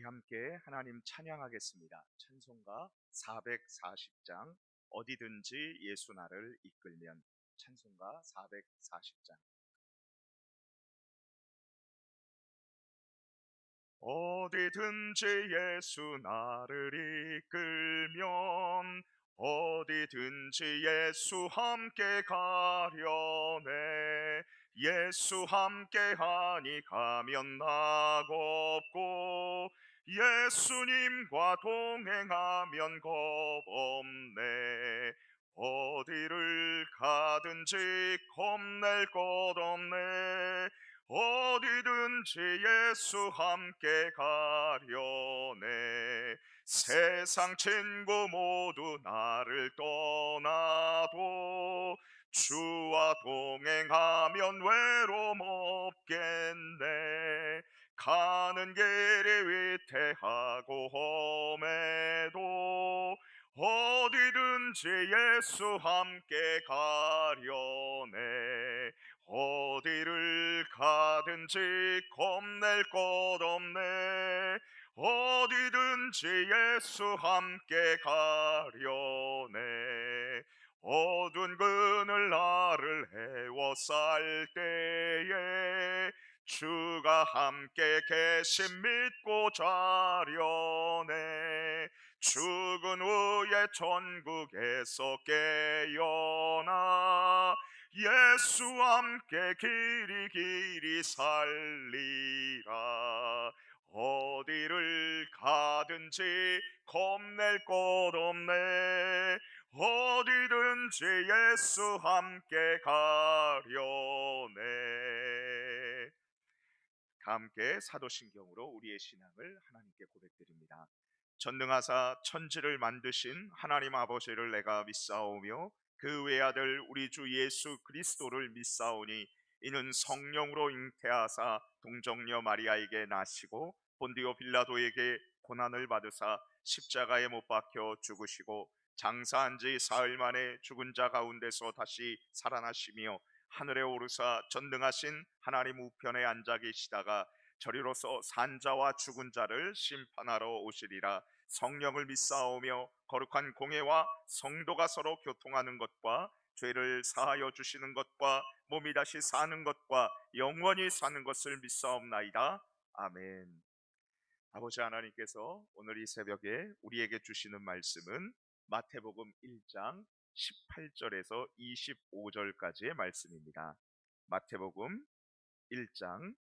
우리 함께 하나님 찬양하겠습니다. 찬송가 440장 어디든지 예수 나를 이끌면. 찬송가 440장. 어디든지 예수 나를 이끌면 어디든지 예수 함께 가려네. 예수 함께하니 가면 낙없고 예수님과 동행하면 겁없네. 어디를 가든지 겁낼 것 없네. 어디든지 예수 함께 가려네. 세상 친구 모두 나를 떠나도 주와 동행하면 외로움 없겠네. 가는 길이 위태하고 험해도 어디든지 예수 함께 가려네. 어디를 가든지 겁낼 것 없네. 어디든지 예수 함께 가려네. 어두운 그늘 나를 에워쌀 때에 주가 함께 계심 믿고 자려네. 죽은 후에 천국에서 깨어나 예수 함께 길이 살리라. 어디를 가든지 겁낼 것 없네. 어디든지 예수 함께 가려네. 함께 사도신경으로 우리의 신앙을 하나님께 고백드립니다. 전능하사 천지를 만드신 하나님 아버지를 내가 믿사오며 그 외아들 우리 주 예수 그리스도를 믿사오니 이는 성령으로 잉태하사 동정녀 마리아에게 나시고 본디오 빌라도에게 고난을 받으사 십자가에 못 박혀 죽으시고 장사한 지 사흘 만에 죽은 자 가운데서 다시 살아나시며 하늘에 오르사 전능하신 하나님 우편에 앉아 계시다가 저리로서 산자와 죽은 자를 심판하러 오시리라. 성령을 믿사오며 거룩한 공회와 성도가 서로 교통하는 것과 죄를 사하여 주시는 것과 몸이 다시 사는 것과 영원히 사는 것을 믿사옵나이다. 아멘. 아버지 하나님께서 오늘 이 새벽에 우리에게 주시는 말씀은 마태복음 1장 18절에서 25절까지의 말씀입니다. 마태복음 1장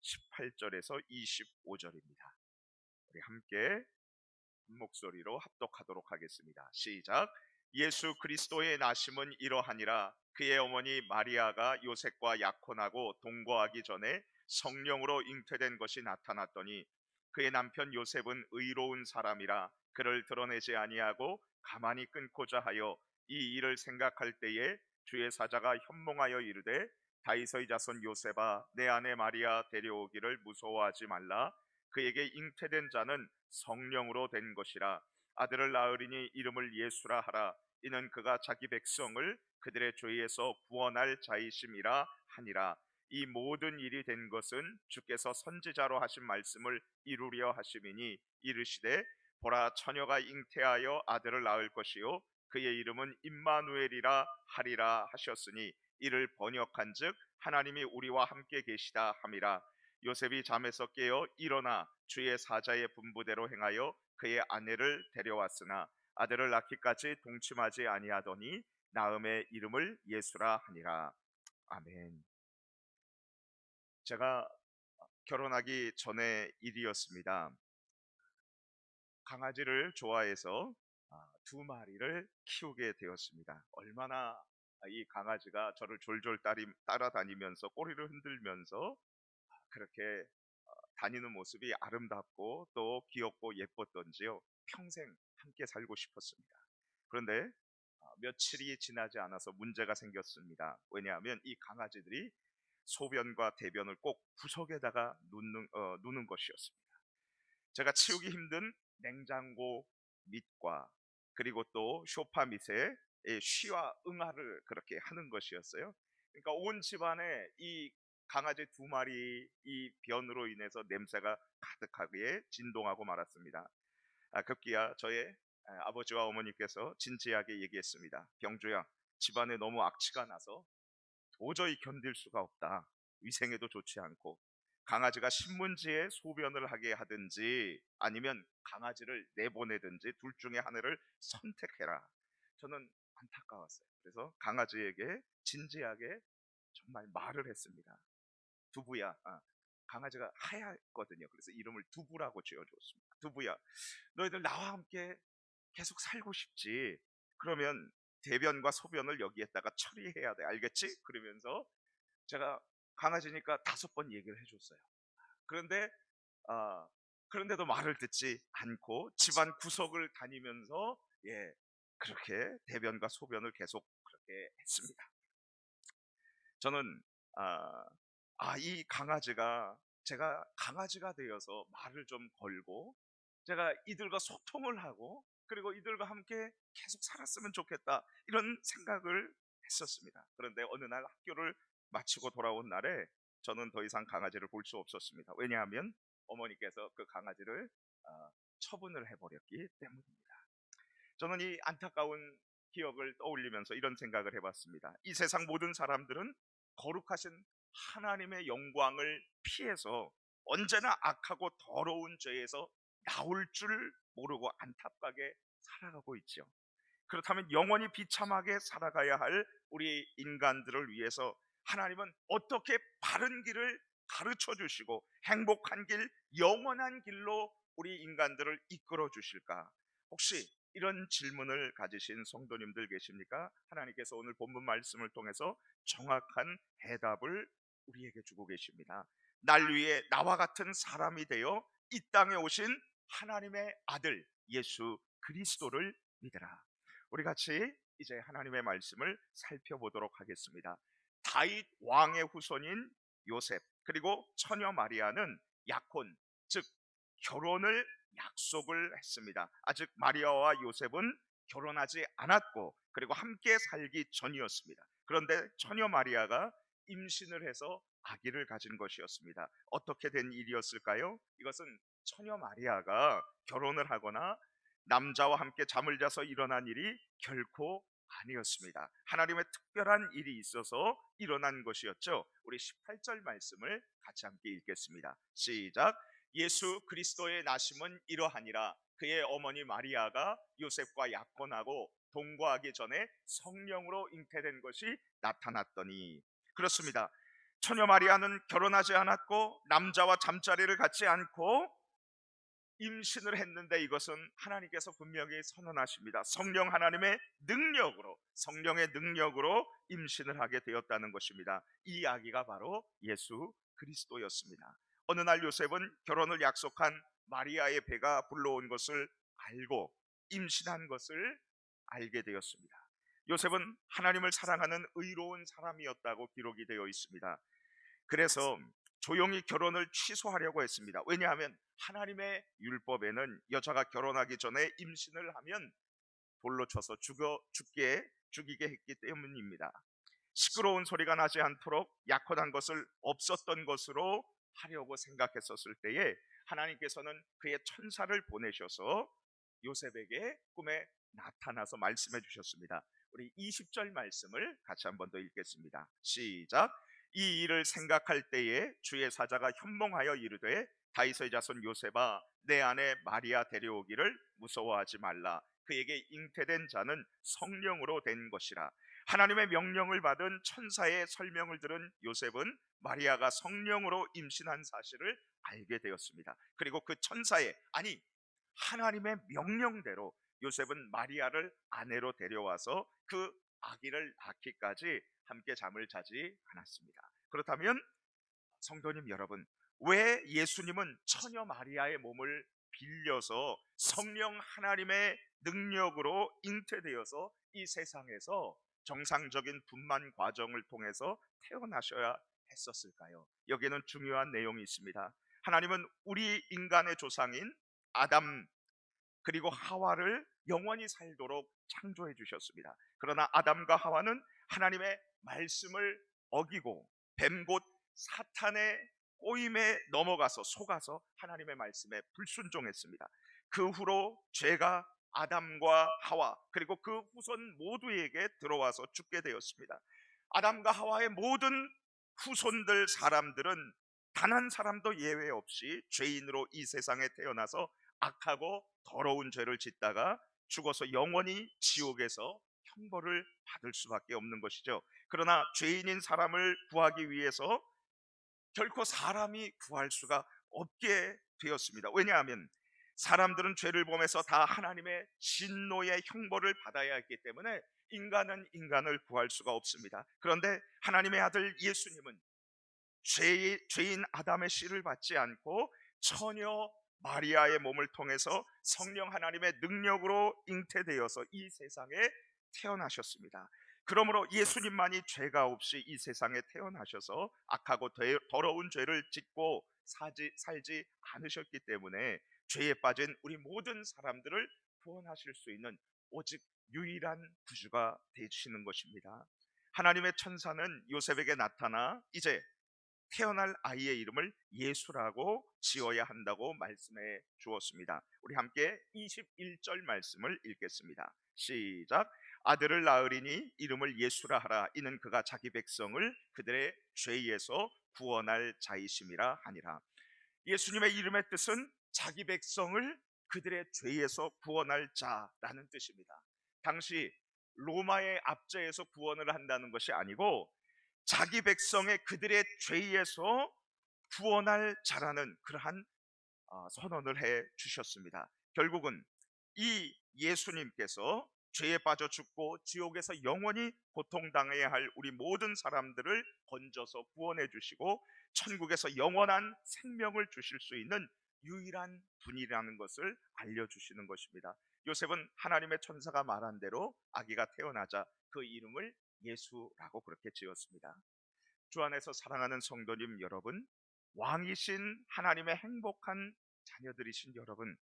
18절에서 25절입니다. 우리 함께 한 목소리로 합독하도록 하겠습니다. 시작. 예수 그리스도의 나심은 이러하니라. 그의 어머니 마리아가 요셉과 약혼하고 동거하기 전에 성령으로 잉태된 것이 나타났더니 그의 남편 요셉은 의로운 사람이라 그를 드러내지 아니하고 가만히 끊고자 하여 이 일을 생각할 때에 주의 사자가 현몽하여 이르되 다윗의 자손 요셉아 내 아내 마리아 데려오기를 무서워하지 말라. 그에게 잉태된 자는 성령으로 된 것이라. 아들을 낳으리니 이름을 예수라 하라. 이는 그가 자기 백성을 그들의 죄에서 구원할 자이심이라 하니라. 이 모든 일이 된 것은 주께서 선지자로 하신 말씀을 이루려 하심이니 이르시되 보라 처녀가 잉태하여 아들을 낳을 것이요 그의 이름은 임마누엘이라 하리라 하셨으니 이를 번역한즉 하나님이 우리와 함께 계시다 함이라. 요셉이 잠에서 깨어 일어나 주의 사자의 분부대로 행하여 그의 아내를 데려왔으나 아들을 낳기까지 동침하지 아니하더니 낳음의 이름을 예수라 하니라. 아멘. 제가 결혼하기 전의 일이었습니다. 강아지를 좋아해서 두 마리를 키우게 되었습니다. 얼마나 이 강아지가 저를 졸졸 따라다니면서 꼬리를 흔들면서 그렇게 다니는 모습이 아름답고 또 귀엽고 예뻤던지요. 평생 함께 살고 싶었습니다. 그런데 며칠이 지나지 않아서 문제가 생겼습니다. 왜냐하면 이 강아지들이 소변과 대변을 꼭 구석에다가 누는 것이었습니다. 제가 치우기 힘든 냉장고 밑과 그리고 또 소파 밑에 쉬와 응아를 그렇게 하는 것이었어요. 그러니까 온 집안에 이 강아지 2마리 이 변으로 인해서 냄새가 가득하게 진동하고 말았습니다. 급기야 저의 아버지와 어머니께서 진지하게 얘기했습니다. 병주야, 집안에 너무 악취가 나서 도저히 견딜 수가 없다. 위생에도 좋지 않고 강아지가 신문지에 소변을 하게 하든지 아니면 강아지를 내보내든지 둘 중에 하나를 선택해라. 저는 안타까웠어요. 그래서 강아지에게 진지하게 정말 말을 했습니다. 두부야, 강아지가 하얗거든요. 그래서 이름을 두부라고 지어줬습니다. 두부야, 너희들 나와 함께 계속 살고 싶지? 그러면 대변과 소변을 여기에다가 처리해야 돼. 알겠지? 그러면서 제가 강아지니까 5번 얘기를 해줬어요. 그런데 아, 그런데도 말을 듣지 않고 집안 구석을 다니면서 그렇게 대변과 소변을 계속 그렇게 했습니다. 저는 이 강아지가 제가 강아지가 되어서 말을 좀 걸고 제가 이들과 소통을 하고 그리고 이들과 함께 계속 살았으면 좋겠다 이런 생각을 했었습니다. 그런데 어느 날 학교를 마치고 돌아온 날에 저는 더 이상 강아지를 볼 수 없었습니다. 왜냐하면 어머니께서 그 강아지를 처분을 해버렸기 때문입니다. 저는 이 안타까운 기억을 떠올리면서 이런 생각을 해봤습니다. 이 세상 모든 사람들은 거룩하신 하나님의 영광을 피해서 언제나 악하고 더러운 죄에서 나올 줄 모르고 안타깝게 살아가고 있죠. 그렇다면 영원히 비참하게 살아가야 할 우리 인간들을 위해서 하나님은 어떻게 바른 길을 가르쳐 주시고 행복한 길, 영원한 길로 우리 인간들을 이끌어 주실까? 혹시 이런 질문을 가지신 성도님들 계십니까? 하나님께서 오늘 본문 말씀을 통해서 정확한 해답을 우리에게 주고 계십니다. 날 위해 나와 같은 사람이 되어 이 땅에 오신 하나님의 아들 예수 그리스도를 믿으라. 우리 같이 이제 하나님의 말씀을 살펴보도록 하겠습니다. 다윗 왕의 후손인 요셉 그리고 처녀 마리아는 약혼, 즉 결혼을 약속을 했습니다. 아직 마리아와 요셉은 결혼하지 않았고 그리고 함께 살기 전이었습니다. 그런데 처녀 마리아가 임신을 해서 아기를 가진 것이었습니다. 어떻게 된 일이었을까요? 이것은 처녀 마리아가 결혼을 하거나 남자와 함께 잠을 자서 일어난 일이 결코 아니었습니다. 하나님의 특별한 일이 있어서 일어난 것이었죠. 우리 18절 말씀을 같이 함께 읽겠습니다. 시작. 예수 그리스도의 나심은 이러하니라. 그의 어머니 마리아가 요셉과 약혼하고 동거하기 전에 성령으로 잉태된 것이 나타났더니. 그렇습니다. 처녀 마리아는 결혼하지 않았고 남자와 잠자리를 갖지 않고 임신을 했는데 이것은 하나님께서 분명히 선언하십니다. 성령 하나님의 능력으로, 성령의 능력으로 임신을 하게 되었다는 것입니다. 이 아기가 바로 예수 그리스도였습니다. 어느 날 요셉은 결혼을 약속한 마리아의 배가 불러온 것을 알고 임신한 것을 알게 되었습니다. 요셉은 하나님을 사랑하는 의로운 사람이었다고 기록이 되어 있습니다. 그래서 조용히 결혼을 취소하려고 했습니다. 왜냐하면 하나님의 율법에는 여자가 결혼하기 전에 임신을 하면 돌로 쳐서 죽이게 했기 때문입니다. 시끄러운 소리가 나지 않도록 약혼한 것을 없었던 것으로 하려고 생각했었을 때에 하나님께서는 그의 천사를 보내셔서 요셉에게 꿈에 나타나서 말씀해 주셨습니다. 우리 20절 말씀을 같이 한 번 더 읽겠습니다. 시작. 이 일을 생각할 때에 주의 사자가 현몽하여 이르되 다윗의 자손 요셉아 내 아내 마리아 데려오기를 무서워하지 말라. 그에게 잉태된 자는 성령으로 된 것이라. 하나님의 명령을 받은 천사의 설명을 들은 요셉은 마리아가 성령으로 임신한 사실을 알게 되었습니다. 그리고 그 천사의 하나님의 명령대로 요셉은 마리아를 아내로 데려와서 그 아기를 낳기까지 함께 잠을 자지 않았습니다. 그렇다면 성도님 여러분, 왜 예수님은 처녀 마리아의 몸을 빌려서 성령 하나님의 능력으로 잉태되어서 이 세상에서 정상적인 분만 과정을 통해서 태어나셔야 했었을까요? 여기에는 중요한 내용이 있습니다. 하나님은 우리 인간의 조상인 아담 그리고 하와를 영원히 살도록 창조해 주셨습니다. 그러나 아담과 하와는 하나님의 말씀을 어기고 뱀 곧 사탄의 꼬임에 넘어가서 속아서 하나님의 말씀에 불순종했습니다. 그 후로 죄가 아담과 하와 그리고 그 후손 모두에게 들어와서 죽게 되었습니다. 아담과 하와의 모든 후손들 사람들은 단 한 사람도 예외 없이 죄인으로 이 세상에 태어나서 악하고 더러운 죄를 짓다가 죽어서 영원히 지옥에서 형벌을 받을 수밖에 없는 것이죠. 그러나 죄인인 사람을 구하기 위해서 결코 사람이 구할 수가 없게 되었습니다. 왜냐하면 사람들은 죄를 범해서 다 하나님의 진노의 형벌을 받아야 했기 때문에 인간은 인간을 구할 수가 없습니다. 그런데 하나님의 아들 예수님은 죄인 아담의 씨를 받지 않고 처녀 마리아의 몸을 통해서 성령 하나님의 능력으로 잉태되어서 이 세상에 태어나셨습니다. 그러므로 예수님만이 죄가 없이 이 세상에 태어나셔서 악하고 더러운 죄를 짓고 살지 않으셨기 때문에 죄에 빠진 우리 모든 사람들을 구원하실 수 있는 오직 유일한 구주가 되시는 것입니다. 하나님의 천사는 요셉에게 나타나 이제 태어날 아이의 이름을 예수라고 지어야 한다고 말씀해 주었습니다. 우리 함께 21절 말씀을 읽겠습니다. 시작. 아들을 낳으리니 이름을 예수라 하라. 이는 그가 자기 백성을 그들의 죄에서 구원할 자이심이라 하니라. 예수님의 이름의 뜻은 자기 백성을 그들의 죄에서 구원할 자라는 뜻입니다. 당시 로마의 압제에서 구원을 한다는 것이 아니고 자기 백성의 그들의 죄에서 구원할 자라는 그러한 선언을 해 주셨습니다. 결국은 이 예수님께서 죄에 빠져 죽고 지옥에서 영원히 고통당해야 할 우리 모든 사람들을 건져서 구원해 주시고 천국에서 영원한 생명을 주실 수 있는 유일한 분이라는 것을 알려주시는 것입니다. 요셉은 하나님의 천사가 말한 대로 아기가 태어나자 그 이름을 예수라고 그렇게 지었습니다. 주 안에서 사랑하는 성도님 여러분, 왕이신 하나님의 행복한 자녀들이신 여러분,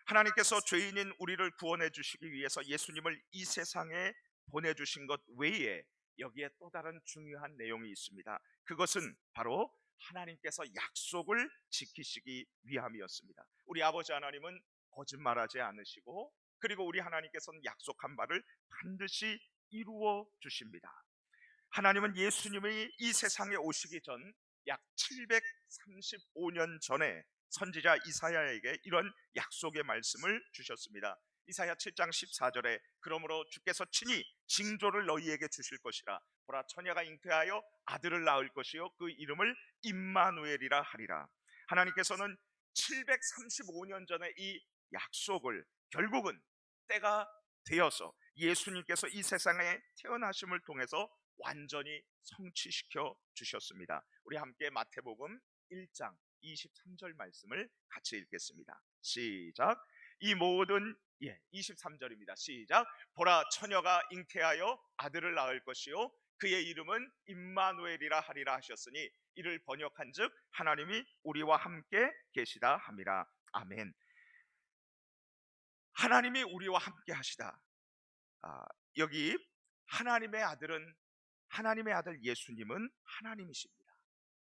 하나님께서 죄인인 우리를 구원해 주시기 위해서 예수님을 이 세상에 보내주신 것 외에 여기에 또 다른 중요한 내용이 있습니다. 그것은 바로 하나님께서 약속을 지키시기 위함이었습니다. 우리 아버지 하나님은 거짓말하지 않으시고 그리고 우리 하나님께서는 약속한 바를 반드시 이루어 주십니다. 하나님은 예수님이 이 세상에 오시기 전 약 735년 전에 선지자 이사야에게 이런 약속의 말씀을 주셨습니다. 이사야 7장 14절에 그러므로 주께서 친히 징조를 너희에게 주실 것이라. 보라, 처녀가 잉태하여 아들을 낳을 것이요 그 이름을 임마누엘이라 하리라. 하나님께서는 735년 전에 이 약속을 결국은 때가 되어서 예수님께서 이 세상에 태어나심을 통해서 완전히 성취시켜 주셨습니다. 우리 함께 마태복음 1장 23절 말씀을 같이 읽겠습니다. 시작. 이 모든 23절입니다. 시작. 보라, 처녀가 잉태하여 아들을 낳을 것이요 그의 이름은 임마누엘이라 하리라 하셨으니 이를 번역한즉 하나님이 우리와 함께 계시다 함이라. 아멘. 하나님이 우리와 함께 하시다. 여기 하나님의 아들 예수님은 하나님이십니다.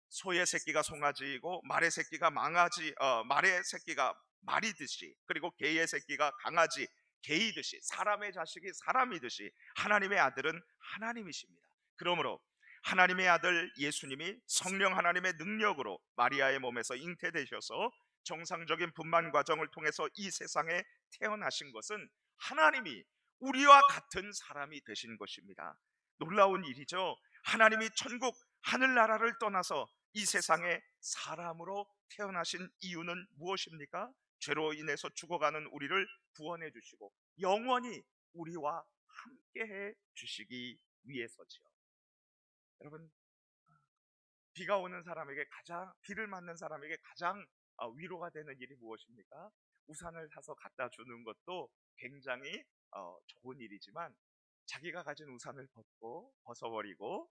소의 새끼가 송아지이고 말의 새끼가 말의 새끼가 말이듯이 그리고 개의 새끼가 강아지 개이듯이 사람의 자식이 사람이듯이 하나님의 아들은 하나님이십니다. 그러므로 하나님의 아들 예수님이 성령 하나님의 능력으로 마리아의 몸에서 잉태되셔서 정상적인 분만 과정을 통해서 이 세상에 태어나신 것은 하나님이 우리와 같은 사람이 되신 것입니다. 놀라운 일이죠. 하나님이 천국 하늘나라를 떠나서 이 세상에 사람으로 태어나신 이유는 무엇입니까? 죄로 인해서 죽어가는 우리를 구원해 주시고 영원히 우리와 함께해 주시기 위해서지요. 여러분, 비를 맞는 사람에게 가장 위로가 되는 일이 무엇입니까? 우산을 사서 갖다 주는 것도 굉장히 좋은 일이지만 자기가 가진 우산을 벗어버리고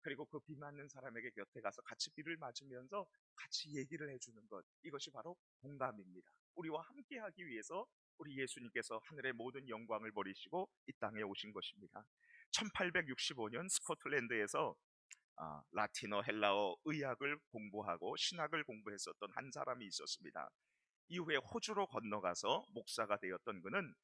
그리고 그 비 맞는 사람에게 곁에 가서 같이 비를 맞으면서 같이 얘기를 해주는 것, 이것이 바로 공감입니다. 우리와 함께하기 위해서 우리 예수님께서 하늘의 모든 영광을 버리시고 이 땅에 오신 것입니다. 1865년 스코틀랜드에서 라틴어, 헬라어, 의학을 공부하고 신학을 공부했었던 한 사람이 있었습니다. 이후에 호주로 건너가서 목사가 되었던 그는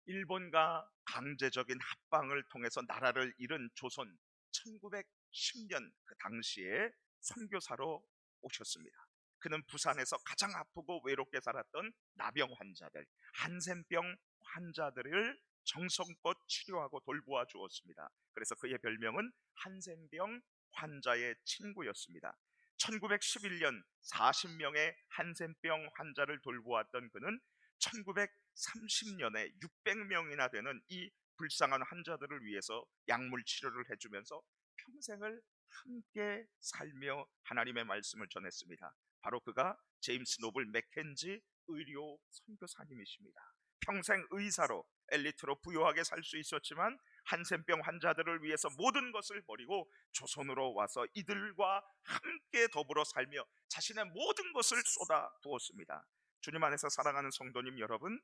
일본과 강제적인 합방을 통해서 나라를 잃은 조선 1910년 그 당시에 선교사로 오셨습니다. 그는 부산에서 가장 아프고 외롭게 살았던 나병 환자들, 한센병 환자들을 정성껏 치료하고 돌보아 주었습니다. 그래서 그의 별명은 한센병 환자의 친구였습니다. 1911년 40명의 한센병 환자를 돌보았던 그는 1930년에 600명이나 되는 이 불쌍한 환자들을 위해서 약물 치료를 해주면서 평생을 함께 살며 하나님의 말씀을 전했습니다. 바로 그가 제임스 노블 맥켄지 의료 선교사님이십니다. 평생 의사로 엘리트로 부유하게 살 수 있었지만 한센병 환자들을 위해서 모든 것을 버리고 조선으로 와서 이들과 함께 더불어 살며 자신의 모든 것을 쏟아 부었습니다. 주님 안에서 사랑하는 성도님 여러분,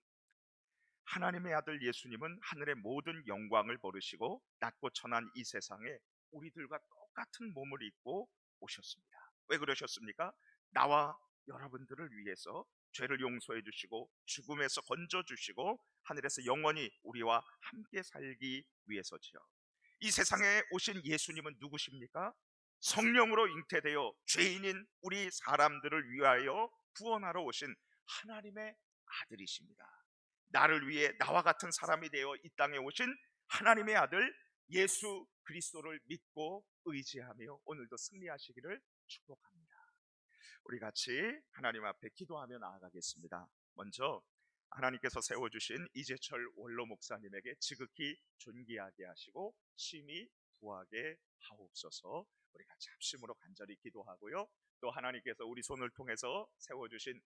하나님의 아들 예수님은 하늘의 모든 영광을 버리시고 낮고 천한 이 세상에 우리들과 똑같은 몸을 입고 오셨습니다. 왜 그러셨습니까? 나와 여러분들을 위해서 죄를 용서해 주시고 죽음에서 건져 주시고 하늘에서 영원히 우리와 함께 살기 위해서지요. 이 세상에 오신 예수님은 누구십니까? 성령으로 잉태되어 죄인인 우리 사람들을 위하여 구원하러 오신 하나님의 아들이십니다. 나를 위해 나와 같은 사람이 되어 이 땅에 오신 하나님의 아들 예수 그리스도를 믿고 의지하며 오늘도 승리하시기를 축복합니다. 우리 같이 하나님 앞에 기도하며 나아가겠습니다. 먼저 하나님께서 세워주신 이재철 원로 목사님에게 지극히 존귀하게 하시고 심히 부하게 하옵소서. 우리 같이 합심으로 간절히 기도하고요, 또 하나님께서 우리 손을 통해서 세워주신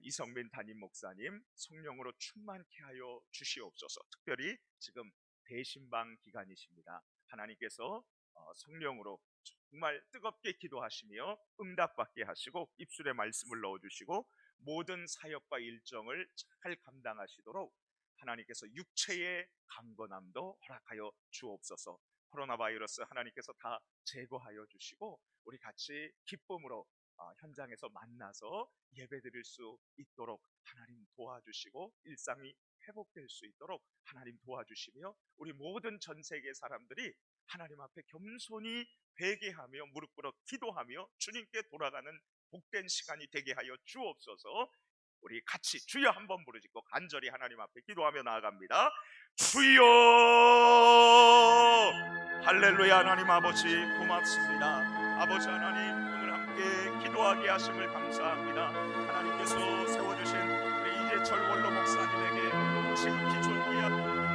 이성민 담임 목사님 성령으로 충만케 하여 주시옵소서. 특별히 지금 대신방 기간이십니다. 하나님께서 성령으로 정말 뜨겁게 기도하시며 응답받게 하시고 입술에 말씀을 넣어주시고 모든 사역과 일정을 잘 감당하시도록 하나님께서 육체의 강건함도 허락하여 주옵소서. 코로나 바이러스 하나님께서 다 제거하여 주시고 우리 같이 기쁨으로 현장에서 만나서 예배드릴 수 있도록 하나님 도와주시고 일상이 회복될 수 있도록 하나님 도와주시며 우리 모든 전 세계 사람들이 하나님 앞에 겸손히 회개하며 무릎 꿇어 기도하며 주님께 돌아가는 복된 시간이 되게 하여 주옵소서. 우리 같이 주여 한번 부르짖고 간절히 하나님 앞에 기도하며 나아갑니다. 주여! 할렐루야. 하나님 아버지 고맙습니다. 아버지 하나님, 오늘 함께 기도하게 하심을 감사합니다. 하나님께서 세워주신 우리 이재철 원로 목사님에게 지극히 존귀한